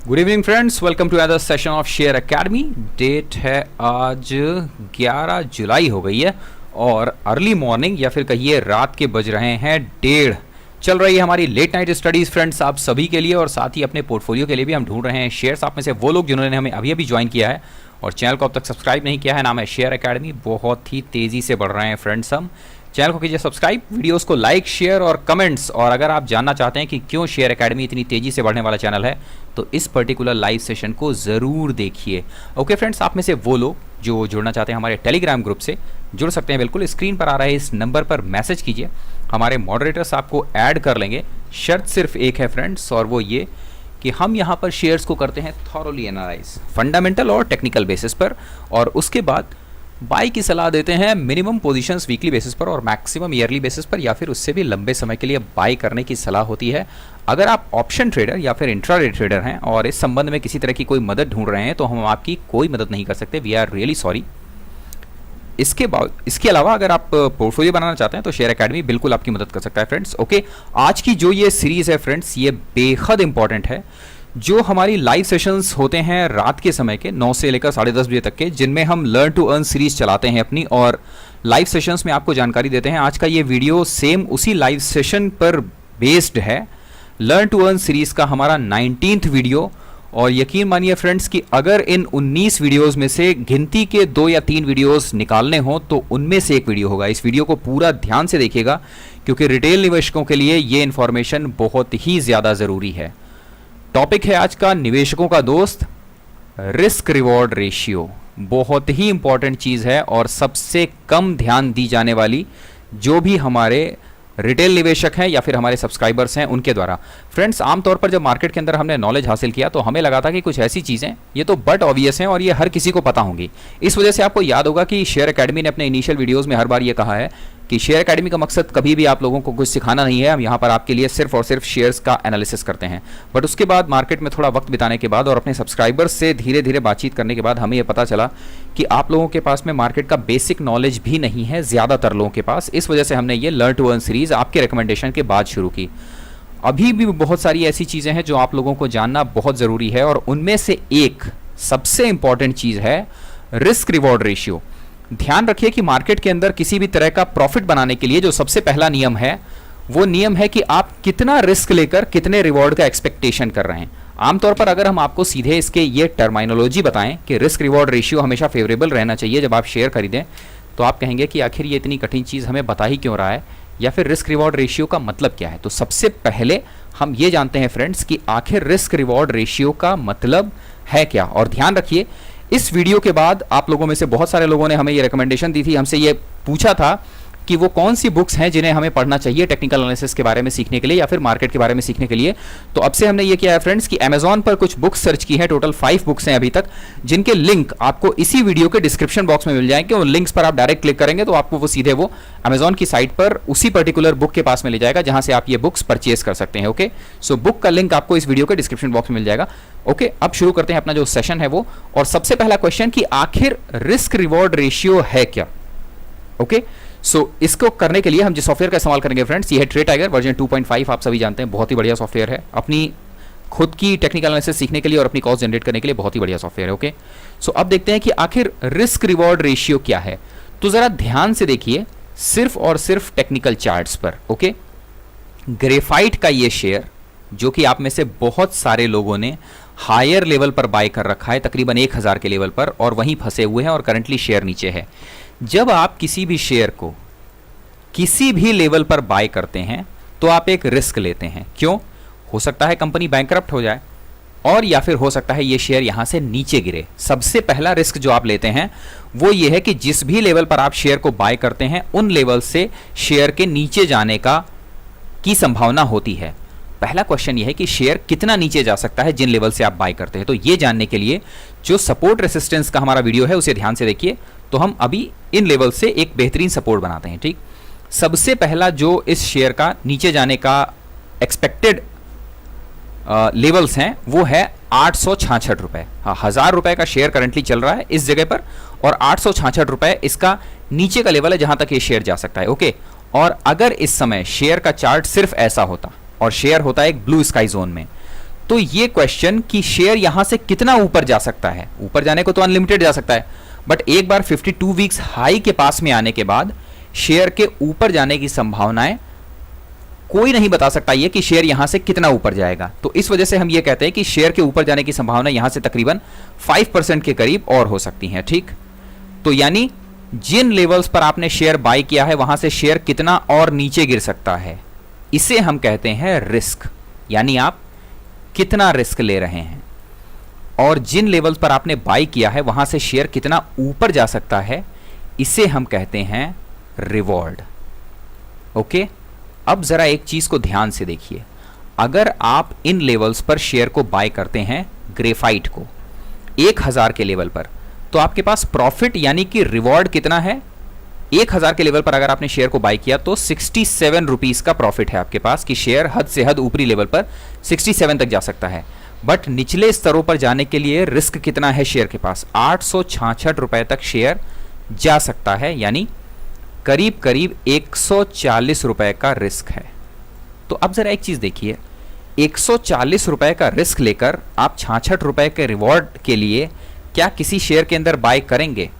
Good evening friends, welcome to other session of Share Academy. Date है आज 11 जुलाई हो गई है और अर्ली मॉर्निंग या फिर कहिए रात के बज रहे हैं 1:30। चल रही है हमारी लेट नाइट स्टडीज़ फ्रेंड्स आप सभी के लिए, और साथ ही अपने पोर्टफोलियो के लिए भी हम ढूंढ रहे हैं शेयर्स। आप में से वो लोग जिन्होंने हमें अभी अभी ज्वाइन किया है और चैनल को अब तक सब्सक्राइब नहीं किया है, नाम है शेयर एकेडमी। बहुत ही तेज़ी से बढ़ रहे हैं फ्रेंड्स हम। चैनल को कीजिए सब्सक्राइब, वीडियोस को लाइक शेयर और कमेंट्स। और अगर आप जानना चाहते हैं कि क्यों शेयर एकेडमी इतनी तेज़ी से बढ़ने वाला चैनल है तो इस पर्टिकुलर लाइव सेशन को ज़रूर देखिए। ओके फ्रेंड्स, आप में से वो लोग जो जुड़ना चाहते हैं हमारे टेलीग्राम ग्रुप से जुड़ सकते हैं। बिल्कुल स्क्रीन पर आ रहे इस नंबर पर मैसेज कीजिए, हमारे मॉडरेटर्स आपको ऐड कर लेंगे। शर्त सिर्फ एक है फ्रेंड्स, और वो ये कि हम यहाँ पर शेयर्स को करते हैं थॉरोली एनालाइज, फंडामेंटल और टेक्निकल बेसिस पर, और उसके बाद बाई की सलाह देते हैं मिनिमम पोजीशंस वीकली बेसिस पर और मैक्सिमम ईयरली बेसिस पर, या फिर उससे भी लंबे समय के लिए बाई करने की सलाह होती है। अगर आप ऑप्शन ट्रेडर या फिर इंट्राडे ट्रेडर हैं और इस संबंध में किसी तरह की कोई मदद ढूंढ रहे हैं तो हम आपकी कोई मदद नहीं कर सकते, वी आर रियली सॉरी। इसके अलावा अगर आप पोर्टफोलियो बनाना चाहते हैं तो शेयर एकेडमी बिल्कुल आपकी मदद कर सकता है फ्रेंड्स। ओके, आज की जो ये सीरीज़ है फ्रेंड्स, ये बेहद इंपॉर्टेंट है। जो हमारी लाइव सेशंस होते हैं रात के समय के 9 से लेकर 10:30 बजे तक के, जिनमें हम लर्न टू अर्न सीरीज चलाते हैं अपनी, और लाइव सेशंस में आपको जानकारी देते हैं। आज का ये वीडियो सेम उसी लाइव सेशन पर बेस्ड है। लर्न टू अर्न सीरीज का हमारा 19th वीडियो, और यकीन मानिए फ्रेंड्स कि अगर इन 19 वीडियोस में से गिनती के 2 या 3 वीडियोस निकालने हो तो उनमें से एक वीडियो होगा। इस वीडियो को पूरा ध्यान से देखिएगा क्योंकि रिटेल निवेशकों के लिए ये इन्फॉर्मेशन बहुत ही ज़्यादा ज़रूरी है। टॉपिक है आज का निवेशकों का दोस्त, रिस्क रिवॉर्ड रेशियो। बहुत ही इंपॉर्टेंट चीज़ है और सबसे कम ध्यान दी जाने वाली, जो भी हमारे रिटेल निवेशक हैं या फिर हमारे सब्सक्राइबर्स हैं उनके द्वारा। फ्रेंड्स, आमतौर पर जब मार्केट के अंदर हमने नॉलेज हासिल किया तो हमें लगा था कि कुछ ऐसी चीज़ें ये तो बट ऑब्वियस हैं और ये हर किसी को पता होंगी। इस वजह से आपको याद होगा कि शेयर एकेडमी ने अपने इनिशियल वीडियोस में हर बार ये कहा है कि शेयर एकेडमी का मकसद कभी भी आप लोगों को कुछ सिखाना नहीं है, हम यहाँ पर आपके लिए सिर्फ और सिर्फ शेयर्स का एनालिसिस करते हैं। बट उसके बाद मार्केट में थोड़ा वक्त बिताने के बाद और अपने सब्सक्राइबर्स से धीरे धीरे बातचीत करने के बाद हमें ये पता चला कि आप लोगों के पास में मार्केट का बेसिक नॉलेज भी नहीं है ज़्यादातर लोगों के पास। इस वजह से हमने ये लर्न टू अर्न सीरीज़ आपके रिकमेंडेशन के बाद शुरू की। अभी भी बहुत सारी ऐसी चीज़ें हैं जो आप लोगों को जानना बहुत ज़रूरी है, और उनमें से एक सबसे इंपॉर्टेंट चीज़ है रिस्क रिवॉर्ड रेशियो। ध्यान रखिए कि मार्केट के अंदर किसी भी तरह का प्रॉफिट बनाने के लिए जो सबसे पहला नियम है वो नियम है कि आप कितना रिस्क लेकर कितने रिवॉर्ड का एक्सपेक्टेशन कर रहे हैं। आमतौर पर अगर हम आपको सीधे इसके ये टर्मिनोलॉजी बताएं कि रिस्क रिवॉर्ड रेशियो हमेशा फेवरेबल रहना चाहिए जब आप शेयर खरीदें, तो आप कहेंगे कि आखिर ये इतनी कठिन चीज़ हमें बता ही क्यों रहा है, या फिर रिस्क रिवॉर्ड रेशियो का मतलब क्या है। तो सबसे पहले हम ये जानते हैं फ्रेंड्स कि आखिर रिस्क रिवॉर्ड रेशियो का मतलब है क्या। और ध्यान रखिए, इस वीडियो के बाद आप लोगों में से बहुत सारे लोगों ने हमें ये रिकमेंडेशन दी थी, हमसे ये पूछा था कि वो कौन सी बुक्स हैं जिन्हें हमें पढ़ना चाहिए टेक्निकल एनालिसिस के बारे में सीखने के लिए या फिर मार्केट के बारे में सीखने के लिए। तो अब से हमने ये किया है फ्रेंड्स कि अमेजॉन पर कुछ बुक्स सर्च की हैं, टोटल 5 बुक्स हैं अभी तक, जिनके लिंक आपको इसी वीडियो के डिस्क्रिप्शन बॉक्स में मिल जाएंगे। उन लिंक्स पर आप डायरेक्ट क्लिक करेंगे तो आपको वो सीधे वो अमेजॉन की साइट पर उसी पर्टिकुलर बुक के पास में ले जाएगा जहां से आप ये बुक्स परचेज कर सकते हैं। ओके, सो बुक का लिंक आपको इस वीडियो के डिस्क्रिप्शन बॉक्स में मिल जाएगा। ओके, अब शुरू करते हैं अपना जो सेशन है वो। और सबसे पहला क्वेश्चन कि आखिर रिस्क रिवॉर्ड रेशियो है क्या। ओके, सो इसको करने के लिए हम जिस सॉफ्टवेयर का इस्तेमाल करेंगे फ्रेंड्स, ये है ट्रेड टाइगर वर्जन 2.5। आप सभी जानते हैं बहुत ही बढ़िया सॉफ्टवेयर है, अपनी खुद की टेक्निकल एनालिसिस सीखने के लिए और अपनी कॉस्ट जनरेट करने के लिए बहुत ही बढ़िया सॉफ्टवेयर है। ओके, सो अब देखते हैं कि आखिर रिस्क रिवॉर्ड रेशियो क्या है। तो जरा ध्यान से देखिए सिर्फ और सिर्फ टेक्निकल चार्ट्स पर। ओके, ग्रेफाइट का ये शेयर जो कि आप में से बहुत सारे लोगों ने हायर लेवल पर बाय कर रखा है, तकरीबन 1000 के लेवल पर, और वहीं फंसे हुए हैं और करंटली शेयर नीचे है। जब आप किसी भी शेयर को किसी भी लेवल पर बाय करते हैं तो आप एक रिस्क लेते हैं। क्यों? हो सकता है कंपनी बैंकरप्ट हो जाए, और या फिर हो सकता है ये शेयर यहां से नीचे गिरे। सबसे पहला रिस्क जो आप लेते हैं वो ये है कि जिस भी लेवल पर आप शेयर को बाय करते हैं उन लेवल से शेयर के नीचे जाने की संभावना होती है। पहला क्वेश्चन ये है कि शेयर कितना नीचे जा सकता है जिन लेवल से आप बाय करते हैं। तो ये जानने के लिए जो सपोर्ट रेसिस्टेंस का हमारा वीडियो है उसे ध्यान से देखिए। तो हम अभी इन लेवल से एक बेहतरीन सपोर्ट बनाते हैं। ठीक, सबसे पहला जो इस शेयर का नीचे जाने का एक्सपेक्टेड लेवल्स हैं वो है 866 रुपए। हाँ, 1000 रुपए का शेयर करंटली चल रहा है इस जगह पर, और 866 रुपए इसका नीचे का लेवल है जहां तक ये शेयर जा सकता है। ओके, और अगर इस समय शेयर का चार्ट सिर्फ ऐसा होता और शेयर होता है एक ब्लू स्काई जोन में, तो ये क्वेश्चन कि शेयर यहां से कितना ऊपर जा सकता है, ऊपर जाने को तो अनलिमिटेड जा सकता है, बट एक बार 52 वीक्स हाई के पास में आने के बाद शेयर के ऊपर जाने की संभावनाएं कोई नहीं बता सकता ये कि शेयर यहां से कितना ऊपर जाएगा। तो इस वजह से हम ये कहते हैं कि शेयर के ऊपर जाने की संभावना यहां से तकरीबन 5% के करीब और हो सकती है। ठीक, तो यानी जिन लेवल्स पर आपने शेयर बाय किया है वहां से शेयर कितना और नीचे गिर सकता है, इसे हम कहते हैं रिस्क, यानी आप कितना रिस्क ले रहे हैं। और जिन लेवल्स पर आपने बाय किया है वहां से शेयर कितना ऊपर जा सकता है, इसे हम कहते हैं रिवॉर्ड। ओके, अब जरा एक चीज को ध्यान से देखिए, अगर आप इन लेवल्स पर शेयर को बाय करते हैं, ग्रेफाइट को 1000 के लेवल पर, तो आपके पास प्रॉफिट यानी कि रिवॉर्ड कितना है? 1000 के लेवल पर अगर आपने शेयर को बाय किया तो 67 रुपीस का प्रॉफिट है आपके पास, कि शेयर हद से हद ऊपरी लेवल पर 67 तक जा सकता है। बट निचले स्तरों पर जाने के लिए रिस्क कितना है शेयर के पास? 866 रुपए तक शेयर जा सकता है, यानी करीब करीब 140 रुपए का रिस्क है। तो अब जरा एक चीज देखिए, 140 रुपए का रिस्क लेकर आप 66 रुपए के रिवॉर्ड के लिए क्या किसी शेयर के अंदर बाय करेंगे?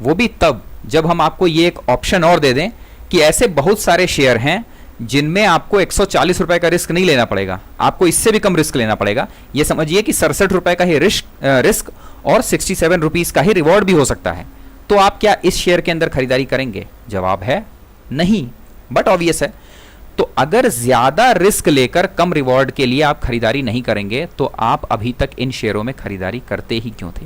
वो भी तब जब हम आपको ये एक ऑप्शन और दे दें कि ऐसे बहुत सारे शेयर हैं जिनमें आपको 140 रुपए का रिस्क नहीं लेना पड़ेगा, आपको इससे भी कम रिस्क लेना पड़ेगा। ये समझिए कि 67 रुपए का ही रिस्क और 67 रुपीस का ही रिवॉर्ड भी हो सकता है। तो आप क्या इस शेयर के अंदर खरीदारी करेंगे? जवाब है नहीं, बट ऑब्वियस है। तो अगर ज्यादा रिस्क लेकर कम रिवॉर्ड के लिए आप खरीदारी नहीं करेंगे तो आप अभी तक इन शेयरों में खरीदारी करते ही क्यों थे?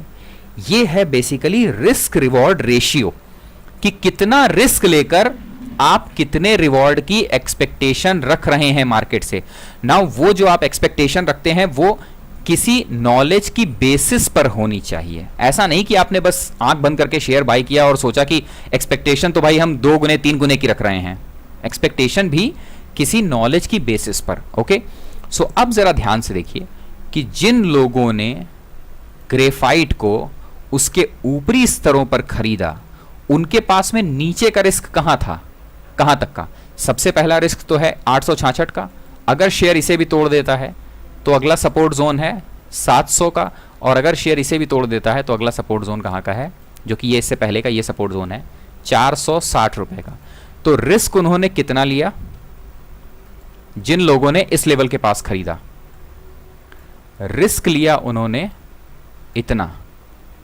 ये है बेसिकली रिस्क रिवॉर्ड रेशियो, कि कितना रिस्क लेकर आप कितने रिवॉर्ड की एक्सपेक्टेशन रख रहे हैं मार्केट से। नाउ वो जो आप एक्सपेक्टेशन रखते हैं वो किसी नॉलेज की बेसिस पर होनी चाहिए। ऐसा नहीं कि आपने बस आंख बंद करके शेयर बाय किया और सोचा कि एक्सपेक्टेशन तो भाई हम 2 गुने 3 गुने की रख रहे हैं। एक्सपेक्टेशन भी किसी नॉलेज की बेसिस पर। ओके, सो अब जरा ध्यान से देखिए कि जिन लोगों ने ग्रेफाइट को उसके ऊपरी स्तरों पर खरीदा, उनके पास में नीचे का रिस्क कहां था, कहां तक का? सबसे पहला रिस्क तो है 866 का, अगर शेयर इसे भी तोड़ देता है तो अगला सपोर्ट जोन है 700 का, और अगर शेयर इसे भी तोड़ देता है तो अगला सपोर्ट जोन कहां का है, जो कि ये इससे पहले का ये सपोर्ट जोन है 460 रुपए का। तो रिस्क उन्होंने कितना लिया? जिन लोगों ने इस लेवल के पास खरीदा, रिस्क लिया उन्होंने इतना,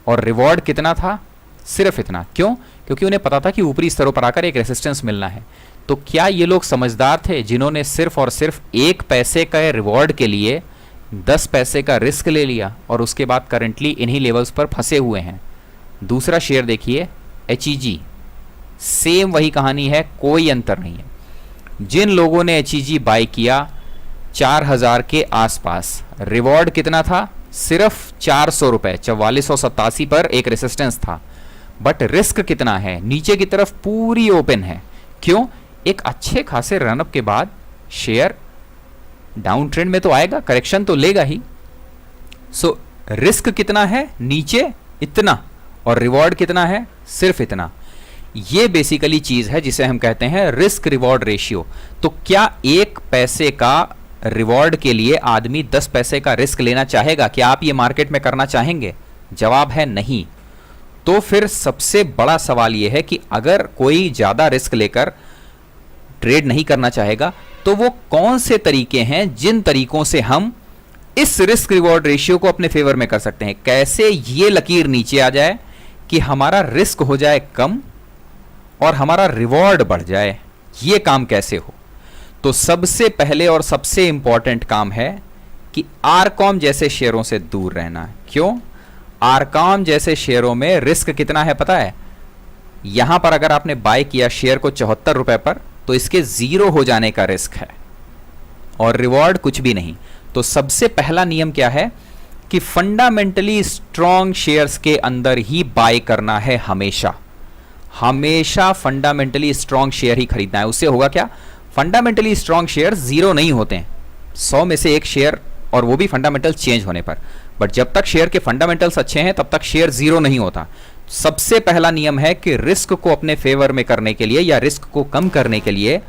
और रिवॉर्ड कितना था? सिर्फ इतना। क्यों? क्योंकि उन्हें पता था कि ऊपरी स्तरों पर आकर एक रेसिस्टेंस मिलना है। तो क्या ये लोग समझदार थे जिन्होंने सिर्फ और सिर्फ 1 पैसे का रिवॉर्ड के लिए 10 पैसे का रिस्क ले लिया और उसके बाद करंटली इन्हीं लेवल्स पर फंसे हुए हैं? दूसरा शेयर देखिए, HEG, सेम वही कहानी है, कोई अंतर नहीं है। जिन लोगों ने HEG बाय किया 4000 के आसपास, रिवॉर्ड कितना था? सिर्फ 400 रुपए, 4487 पर एक रेसिस्टेंस था, बट रिस्क कितना है? नीचे की तरफ पूरी ओपन है। क्यों? एक अच्छे खासे रनअप के बाद शेयर डाउन ट्रेंड में तो आएगा, करेक्शन तो लेगा ही। सो रिस्क कितना है? नीचे इतना, और रिवॉर्ड कितना है? सिर्फ इतना। ये बेसिकली चीज है जिसे हम कहते हैं रिस्क रिवॉर्ड रेशियो। तो क्या 1 पैसे का रिवॉर्ड के लिए आदमी 10 पैसे का रिस्क लेना चाहेगा? क्या आप ये मार्केट में करना चाहेंगे? जवाब है नहीं। तो फिर सबसे बड़ा सवाल यह है कि अगर कोई ज्यादा रिस्क लेकर ट्रेड नहीं करना चाहेगा तो वो कौन से तरीके हैं जिन तरीकों से हम इस रिस्क रिवॉर्ड रेशियो को अपने फेवर में कर सकते हैं? कैसे ये लकीर नीचे आ जाए कि हमारा रिस्क हो जाए कम और हमारा रिवॉर्ड बढ़ जाए? ये काम कैसे हो? तो सबसे पहले और सबसे इंपॉर्टेंट काम है कि आरकॉम जैसे शेयरों से दूर रहना है। क्यों? आरकॉम जैसे शेयरों में रिस्क कितना है पता है? यहां पर अगर आपने बाय किया शेयर को 74 रुपए पर, तो इसके 0 हो जाने का रिस्क है और रिवॉर्ड कुछ भी नहीं। तो सबसे पहला नियम क्या है कि फंडामेंटली स्ट्रॉन्ग शेयर्स के अंदर ही बाय करना है। हमेशा हमेशा फंडामेंटली स्ट्रॉन्ग शेयर ही खरीदना है। उससे होगा क्या? फंडामेंटली स्ट्रॉन्ग शेयर 0 नहीं होते हैं, 100 में से 1 शेयर, और वो भी फंडामेंटल चेंज होने पर। बट जब तक शेयर के फंडामेंटल्स अच्छे हैं तब तक शेयर 0 नहीं होता। सबसे पहला नियम है कि रिस्क को अपने फेवर में करने के लिए या रिस्क को कम करने के लिए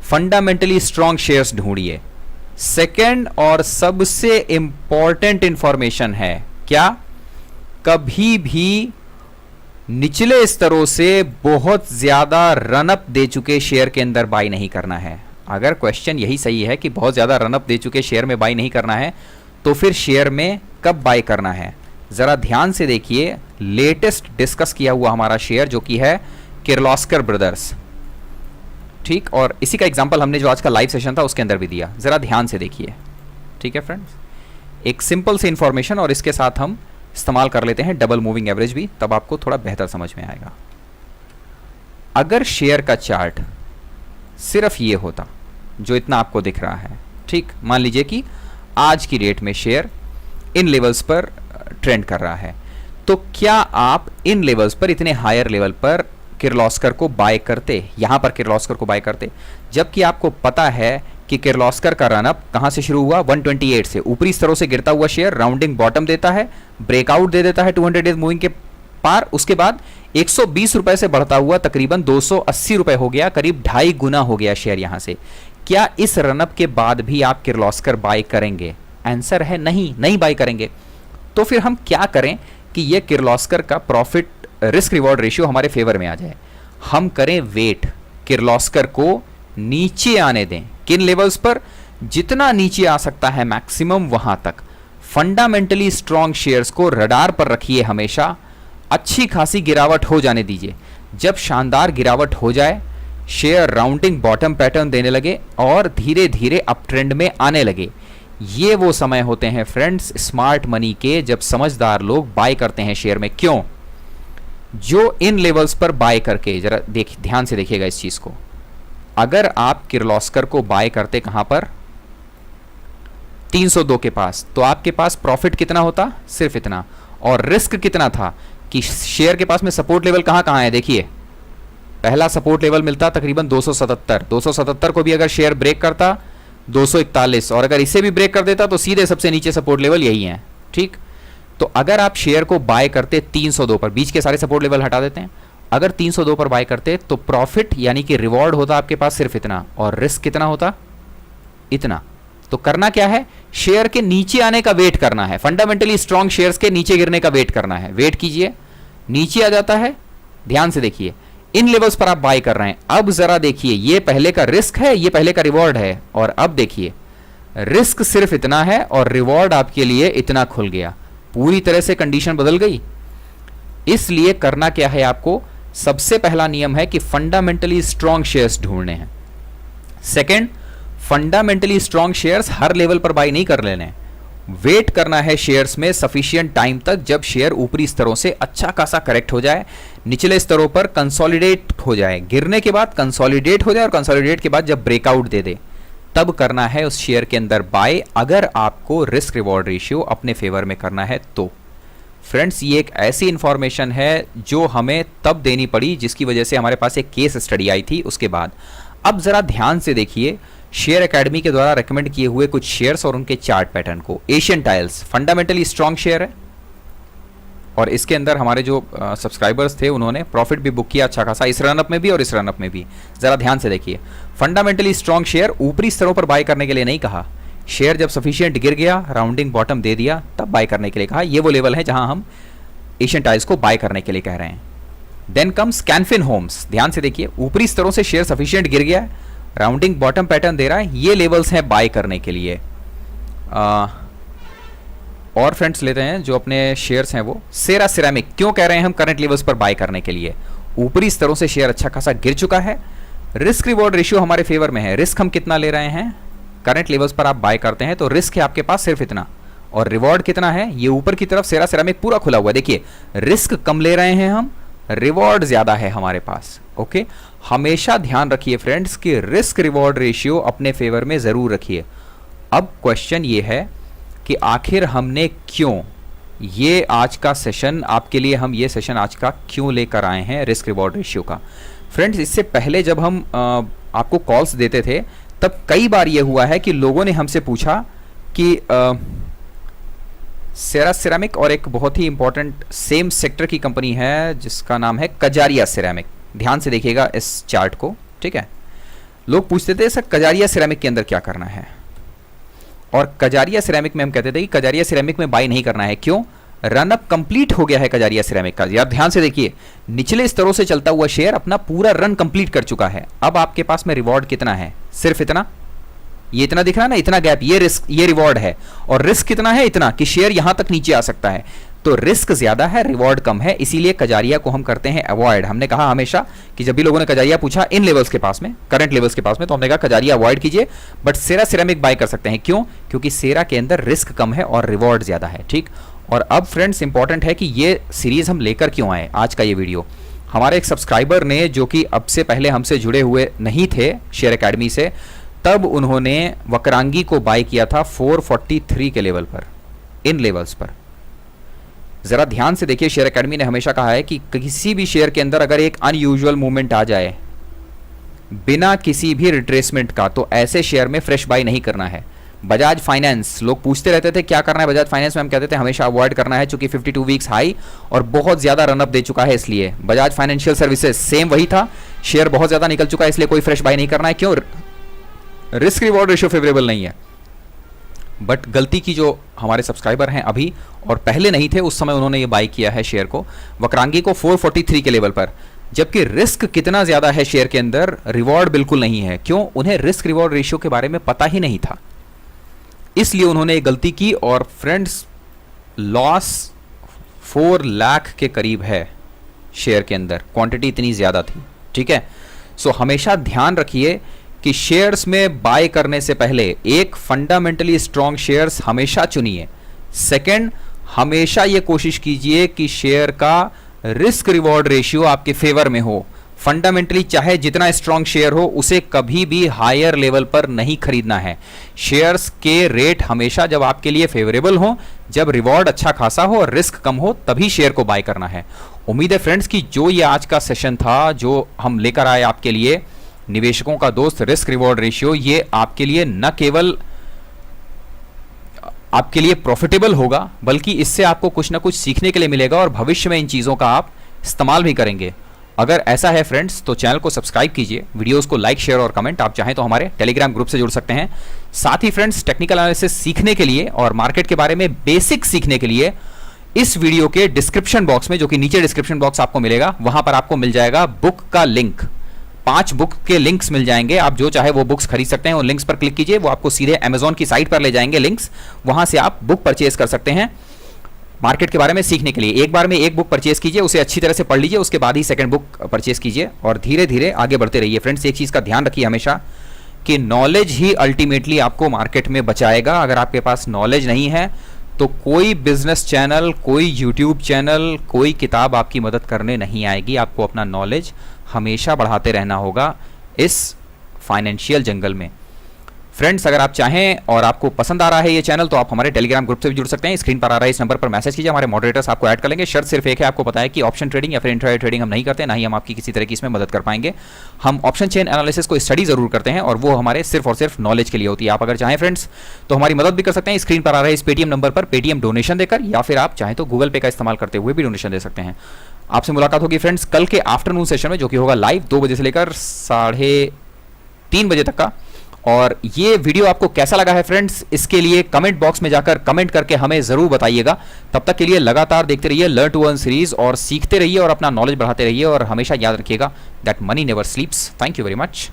फंडामेंटली स्ट्रॉन्ग शेयर्स ढूंढिए। सेकेंड और सबसे इंपॉर्टेंट इंफॉर्मेशन है क्या, कभी भी निचले स्तरों से बहुत ज्यादा रनअप दे चुके शेयर के अंदर बाई नहीं करना है। अगर क्वेश्चन यही सही है कि बहुत ज्यादा रनअप दे चुके शेयर में बाई नहीं करना है, तो फिर शेयर में कब बाई करना है? जरा ध्यान से देखिए, लेटेस्ट डिस्कस किया हुआ हमारा शेयर जो कि है किर्लोस्कर ब्रदर्स, ठीक, और इसी का एग्जांपल हमने जो आज का लाइव सेशन था उसके अंदर भी दिया। जरा ध्यान से देखिए, ठीक है फ्रेंड्स, एक सिंपल सी इंफॉर्मेशन, और इसके साथ हम इस्तेमाल कर लेते हैं डबल मूविंग एवरेज भी, तब आपको थोड़ा बेहतर समझ में आएगा। अगर शेयर का चार्ट सिर्फ ये होता जो इतना आपको दिख रहा है, ठीक, मान लीजिए कि आज की डेट में शेयर इन लेवल्स पर ट्रेंड कर रहा है, तो क्या आप इन लेवल्स पर, इतने हायर लेवल पर किर्लोस्कर को बाय करते, यहां पर किर्लोस्कर को बाय करते, जबकि आपको पता है कि किर्लोस्कर का रनअप कहां से शुरू हुआ? 128 से, ऊपरी स्तरों से गिरता हुआ शेयर राउंडिंग बॉटम देता है, ब्रेकआउट दे देता है 200 डेज मूविंग के पार, उसके बाद 120 रुपए से बढ़ता हुआ तकरीबन 280 रुपए हो गया, करीब 2.5 गुना हो गया शेयर यहां से। क्या इस रनअप के बाद भी आप किर्लोस्कर बाय करेंगे? आंसर है नहीं, नहीं बाय करेंगे। तो फिर हम क्या करें कि यह किर्लोस्कर का प्रॉफिट रिस्क रिवॉर्ड रेशियो हमारे फेवर में आ जाए? हम करें वेट, किर्लोस्कर को नीचे आने दें। किन लेवल्स पर? जितना नीचे आ सकता है मैक्सिमम वहां तक। फंडामेंटली स्ट्रॉन्ग शेयर्स को रडार पर रखिए हमेशा, अच्छी खासी गिरावट हो जाने दीजिए। जब शानदार गिरावट हो जाए, शेयर राउंडिंग बॉटम पैटर्न देने लगे और धीरे धीरे अप ट्रेंड में आने लगे, ये वो समय होते हैं फ्रेंड्स स्मार्ट मनी के, जब समझदार लोग बाय करते हैं शेयर में। क्यों? जो इन लेवल्स पर बाय करके, जरा ध्यान से देखिएगा इस चीज को, अगर आप किर्लोस्कर को बाय करते कहां पर? 302 के पास, तो आपके पास प्रॉफिट कितना होता? सिर्फ इतना। और रिस्क कितना था कि शेयर के पास में सपोर्ट लेवल कहां कहां है? देखिए, पहला सपोर्ट लेवल मिलता तकरीबन 277, 277 को भी अगर शेयर ब्रेक करता 241, और अगर इसे भी ब्रेक कर देता तो सीधे सबसे नीचे सपोर्ट लेवल यही है, ठीक। तो अगर आप शेयर को बाय करते 302 पर, बीच के सारे सपोर्ट लेवल हटा देते हैं, अगर 302 पर बाय करते तो प्रॉफिट यानी कि रिवॉर्ड होता आपके पास सिर्फ इतना, और रिस्क कितना होता? इतना। तो करना क्या है? शेयर के नीचे आने का वेट करना है, फंडामेंटली स्ट्रॉन्ग शेयर्स के नीचे गिरने का वेट करना है। वेट कीजिए, नीचे आ जाता है, ध्यान से देखिए, इन लेवल्स पर आप बाय कर रहे हैं। अब जरा देखिए, ये पहले का रिस्क है, ये पहले का रिवॉर्ड है, और अब देखिए रिस्क सिर्फ इतना है और रिवॉर्ड आपके लिए इतना खुल गया। पूरी तरह से कंडीशन बदल गई। इसलिए करना क्या है आपको? सबसे पहला नियम है कि फंडामेंटली स्ट्रॉन्ग शेयर्स ढूंढने हैं। सेकंड, फंडामेंटली स्ट्रॉन्ग शेयर्स हर लेवल पर बाय नहीं कर लेने, वेट करना है शेयर्स में सफिशिएंट टाइम तक, जब शेयर ऊपरी स्तरों से अच्छा खासा करेक्ट हो जाए, निचले स्तरों पर कंसोलिडेट हो जाए, गिरने के बाद कंसोलिडेट हो जाए, और कंसोलिडेट के बाद जब ब्रेकआउट दे दे, तब करना है उस शेयर के अंदर बाय, अगर आपको रिस्क रिवॉर्ड रेशियो अपने फेवर में करना है तो। फ्रेंड्स, ये एक ऐसी इंफॉर्मेशन है जो हमें तब देनी पड़ी, जिसकी वजह से हमारे पास एक केस स्टडी आई थी उसके बाद। अब जरा ध्यान से देखिए शेयर एकेडमी के द्वारा रेकमेंड किए हुए कुछ शेयर्स और उनके चार्ट पैटर्न को। Asian tiles fundamentally strong share है, और इसके अंदर हमारे जो सब्सक्राइबर्स थे उन्होंने प्रॉफिट भी बुक किया अच्छा खासा, इस रनअप में भी और इस रनअप में भी। जरा ध्यान से देखिए, फंडामेंटली स्ट्रॉन्ग शेयर, ऊपरी स्तरों पर बाय करने के लिए नहीं कहा। शेयर जब सफिशिएंट गिर गया, राउंडिंग बॉटम दे दिया, तब बाय करने के लिए कहा। ये वो लेवल है जहां हम एशियन टाइल्स को बाय करने के लिए कह रहे हैं। देन कम्स कैनफिन होम्स, ध्यान से देखिए, ऊपरी स्तरों से शेयर सफिशिएंट गिर गया, राउंडिंग बॉटम पैटर्न दे रहा है, ये लेवल्स हैं बाय करने के लिए। और फ्रेंड्स लेते हैं जो अपने शेयर्स हैं वो सेरा सिरेमिक, क्यों कह रहे हैं हम करंट लेवल्स पर बाय करने के लिए? ऊपरी स्तरों से शेयर अच्छा खासा गिर चुका है, रिस्क रिवॉर्ड रेशियो हमारे फेवर में है। रिस्क हम कितना ले रहे हैं? करंट लेवल्स पर आप बाय करते हैं तो रिस्क है आपके पास सिर्फ इतना, और रिवॉर्ड कितना है? ये ऊपर की तरफ सेरा सिरेमिक पूरा खुला हुआ है, देखिए रिस्क कम ले रहे हैं हम, रिवॉर्ड ज्यादा है हमारे पास। ओके, हमेशा ध्यान रखिए फ्रेंड्स कि रिस्क रिवॉर्ड रेशियो अपने फेवर में जरूर रखिए। अब क्वेश्चन ये है कि आखिर हमने क्यों ये आज का सेशन आपके लिए, हम ये सेशन आज का क्यों लेकर आए हैं रिस्क रिवॉर्ड रेशियो का? फ्रेंड्स, इससे पहले जब हम आपको कॉल्स देते थे तब कई बार ये हुआ है कि लोगों ने हमसे पूछा कि सेरा सिरेमिक और एक बहुत ही इंपॉर्टेंट सेम सेक्टर की कंपनी है जिसका नाम है कजारिया सिरेमिक, ध्यान से देखिएगा इस चार्ट को, ठीक है। लोग पूछते थे सर कजारिया सिरेमिक के अंदर क्या करना है? और कजारिया सिरेमिक में हम कहते थे कि कजारिया सिरेमिक में बाय नहीं करना है। क्यों? रन अप कंप्लीट हो गया है कजारिया सिरेमिक का। यार ध्यान से देखिए, निचले स्तरों से चलता हुआ शेयर अपना पूरा रन कंप्लीट कर चुका है। अब आपके पास में रिवॉर्ड कितना है? सिर्फ इतना, ये इतना दिख रहा है ना, इतना गैप, ये रिस्क, ये रिवॉर्ड है। और रिस्क कितना है? इतना कि शेयर यहां तक नीचे आ सकता है। तो रिस्क ज्यादा है, रिवॉर्ड कम है, इसीलिए कजारिया को हम करते हैं अवॉइड। हमने कहा हमेशा कि जब भी लोगों ने कजारिया पूछा इन लेवल्स के पास में, करंट लेवल्स के पास में, तो हमने कहा कजारिया अवॉइड कीजिए, बट सेरा सिरेमिक बाय कर सकते हैं। क्यों? क्योंकि सेरा के अंदर रिस्क कम है और रिवॉर्ड ज्यादा है। ठीक। और अब फ्रेंड्स इंपॉर्टेंट है कि ये सीरीज हम लेकर क्यों आए आज का ये वीडियो। हमारे एक सब्सक्राइबर ने, जो कि अब से पहले हमसे जुड़े हुए नहीं थे शेयर एकेडमी से, तब उन्होंने वक्रांगी को बाय किया था 443 के लेवल पर, इन लेवल्स पर। जरा ध्यान से देखिए, शेयर एकेडमी ने हमेशा कहा है कि किसी भी शेयर के अंदर अगर एक अनयूजुअल मूवमेंट आ जाए बिना किसी भी रिट्रेसमेंट का, तो ऐसे शेयर में फ्रेश बाय नहीं करना है। बजाज फाइनेंस, लोग पूछते रहते थे क्या करना है बजाज फाइनेंस में, हम कहते थे हमेशा अवॉइड करना है, चूंकि 52 वीक्स हाई और बहुत ज्यादा रनअप दे चुका है। इसलिए बजाज फाइनेंशियल सर्विसेज सेम वही था, शेयर बहुत ज्यादा निकल चुका है, इसलिए कोई फ्रेश बाय नहीं करना है। क्यों? रिस्क रिवॉर्ड रेशियो फेवरेबल नहीं है। बट गलती की जो हमारे सब्सक्राइबर हैं अभी, और पहले नहीं थे उस समय, उन्होंने ये बाय किया है शेयर को, वक्रांगी को 443 के लेवल पर, जबकि रिस्क कितना ज्यादा है शेयर के अंदर, रिवॉर्ड बिल्कुल नहीं है। क्यों? उन्हें रिस्क रिवॉर्ड रेशियो के बारे में पता ही नहीं था, इसलिए उन्होंने एक गलती की। और फ्रेंड्स, लॉस 4 लाख के करीब है शेयर के अंदर, क्वांटिटी इतनी ज्यादा थी। ठीक है। सो हमेशा ध्यान रखिए कि शेयर्स में बाय करने से पहले एक फंडामेंटली स्ट्रॉन्ग शेयर्स हमेशा चुनिए। सेकंड, हमेशा यह कोशिश कीजिए कि शेयर का रिस्क रिवॉर्ड रेशियो आपके फेवर में हो। फंडामेंटली चाहे जितना स्ट्रॉन्ग शेयर हो, उसे कभी भी हायर लेवल पर नहीं खरीदना है। शेयर्स के रेट हमेशा जब आपके लिए फेवरेबल हो, जब रिवॉर्ड अच्छा खासा हो और रिस्क कम हो, तभी शेयर को बाय करना है। उम्मीद है फ्रेंड्स कि जो ये आज का सेशन था, जो हम लेकर आए आपके लिए, निवेशकों का दोस्त रिस्क रिवॉर्ड रेशियो, ये आपके लिए न केवल आपके लिए प्रॉफिटेबल होगा, बल्कि इससे आपको कुछ ना कुछ सीखने के लिए मिलेगा और भविष्य में इन चीजों का आप इस्तेमाल भी करेंगे। अगर ऐसा है फ्रेंड्स, तो चैनल को सब्सक्राइब कीजिए, वीडियोस को लाइक, शेयर और कमेंट, आप चाहें तो हमारे टेलीग्राम ग्रुप से जुड़ सकते हैं। साथ ही फ्रेंड्स, टेक्निकल एनालिसिस सीखने के लिए और मार्केट के बारे में बेसिक सीखने के लिए इस वीडियो के डिस्क्रिप्शन बॉक्स में, जो कि नीचे डिस्क्रिप्शन बॉक्स आपको मिलेगा, वहां पर आपको मिल जाएगा बुक का लिंक। 5 बुक के लिंक्स मिल जाएंगे, आप जो चाहे वो बुक्स खरीद सकते हैं। उन लिंक्स पर क्लिक कीजिए, वो आपको सीधे अमेजॉन की साइट पर ले जाएंगे लिंक्स, वहां से आप बुक परचेज कर सकते हैं मार्केट के बारे में सीखने के लिए। एक बार में एक बुक परचेज कीजिए, उसे अच्छी तरह से पढ़ लीजिए, उसके बाद ही सेकंड बुक परचेज कीजिए और धीरे धीरे आगे बढ़ते रहिए। फ्रेंड्स, एक चीज का ध्यान रखिए हमेशा कि नॉलेज ही अल्टीमेटली आपको मार्केट में बचाएगा। अगर आपके पास नॉलेज नहीं है तो कोई बिजनेस चैनल, कोई यूट्यूब चैनल, कोई किताब आपकी मदद करने नहीं आएगी। आपको अपना नॉलेज हमेशा बढ़ाते रहना होगा इस फाइनेंशियल जंगल में। फ्रेंड्स, अगर आप चाहें और आपको पसंद आ रहा है ये चैनल, तो आप हमारे टेलीग्राम ग्रुप से भी जुड़ सकते हैं। स्क्रीन पर आ रहा है इस नंबर पर मैसेज कीजिए, हमारे मॉडरेटर्स आपको ऐड कर लेंगे। शर्त सिर्फ एक है, आपको पता है कि ऑप्शन ट्रेडिंग या फिर इंट्राडे ट्रेडिंग हम नहीं करते, ना ही हम आपकी किसी तरह की इसमें मदद कर पाएंगे। हम ऑप्शन चेन एनालिसिस को स्टडी जरूर करते हैं और वो हमारे सिर्फ और सिर्फ नॉलेज के लिए होती है। आप अगर चाहें फ्रेंड्स तो हमारी मदद भी कर सकते हैं। स्क्रीन पर आ रहा है इस पेटीएम नंबर पर पेटीएम डोनेशन देकर, या फिर आप चाहें तो गूगल पे का इस्तेमाल करते हुए भी डोनेशन दे सकते हैं। आपसे मुलाकात होगी फ्रेंड्स कल के आफ्टरनून सेशन में, जो कि होगा लाइव 2 बजे से लेकर 3:30 बजे तक का। और ये वीडियो आपको कैसा लगा है फ्रेंड्स, इसके लिए कमेंट बॉक्स में जाकर कमेंट करके हमें जरूर बताइएगा। तब तक के लिए लगातार देखते रहिए लर्न टू अर्न सीरीज और सीखते रहिए और अपना नॉलेज बढ़ाते रहिए। और हमेशा याद रखिएगा that money never स्लीप्स। Thank you very much.